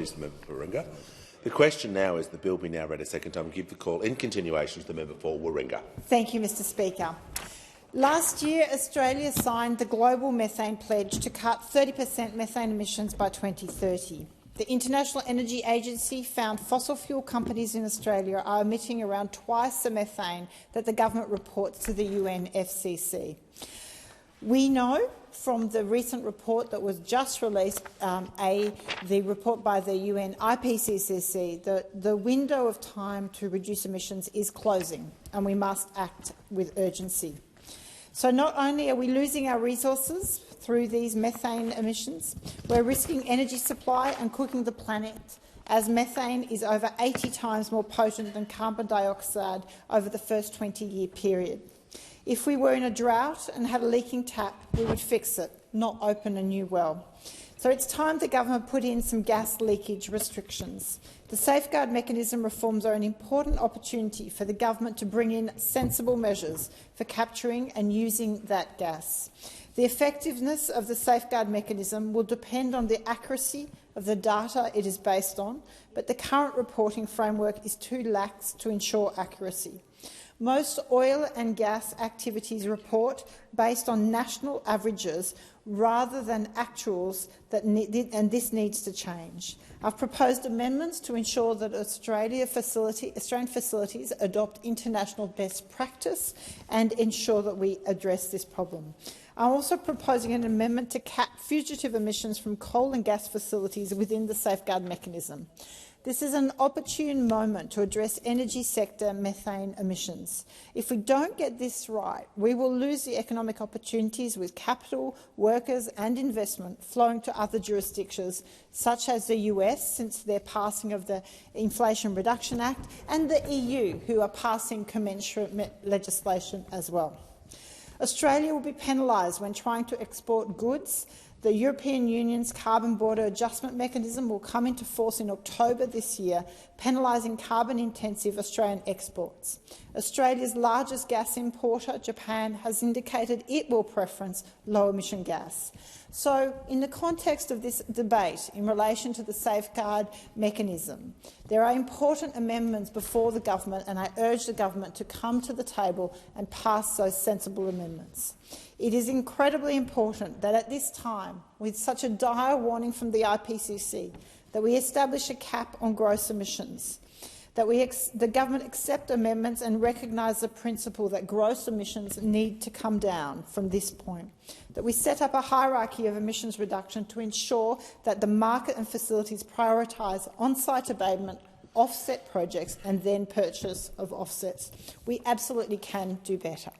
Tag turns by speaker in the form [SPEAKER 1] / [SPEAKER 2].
[SPEAKER 1] Member for Warringah. The question now is the bill be now read a second time. Give the call in continuation to the member for Warringah.
[SPEAKER 2] Thank you, Mr Speaker. Last year, Australia signed the Global Methane Pledge to cut 30% methane emissions by 2030. The International Energy Agency found fossil fuel companies in Australia are emitting around twice the methane that the government reports to the UNFCCC. We know from the recent report that was just released, the report by the UN IPCC, that the window of time to reduce emissions is closing, and we must act with urgency. So not only are we losing our resources through these methane emissions, we're risking energy supply and cooking the planet, as methane is over 80 times more potent than carbon dioxide over the first 20-year period. If we were in a drought and had a leaking tap, we would fix it, not open a new well. So it's time the government put in some gas leakage restrictions. The safeguard mechanism reforms are an important opportunity for the government to bring in sensible measures for capturing and using that gas. The effectiveness of the safeguard mechanism will depend on the accuracy of the data it is based on, but the current reporting framework is too lax to ensure accuracy. Most oil and gas activities report based on national averages rather than actuals, and this needs to change. I've proposed amendments to ensure that Australian facilities adopt international best practice and ensure that we address this problem. I'm also proposing an amendment to cap fugitive emissions from coal and gas facilities within the safeguard mechanism. This is an opportune moment to address energy sector methane emissions. If we don't get this right, we will lose the economic opportunities with capital, workers and investment flowing to other jurisdictions, such as the US, since their passing of the Inflation Reduction Act, and the EU, who are passing commensurate legislation as well. Australia will be penalised when trying to export goods. The European Union's carbon border adjustment mechanism will come into force in October this year, penalising carbon-intensive Australian exports. Australia's largest gas importer, Japan, has indicated it will preference low-emission gas. So, in the context of this debate in relation to the safeguard mechanism, there are important amendments before the government, and I urge the government to come to the table and pass those sensible amendments. It is incredibly important that at this time, with such a dire warning from the IPCC, that we establish a cap on gross emissions, that the government accept amendments and recognise the principle that gross emissions need to come down from this point, that we set up a hierarchy of emissions reduction to ensure that the market and facilities prioritise on-site abatement, offset projects and then purchase of offsets. We absolutely can do better.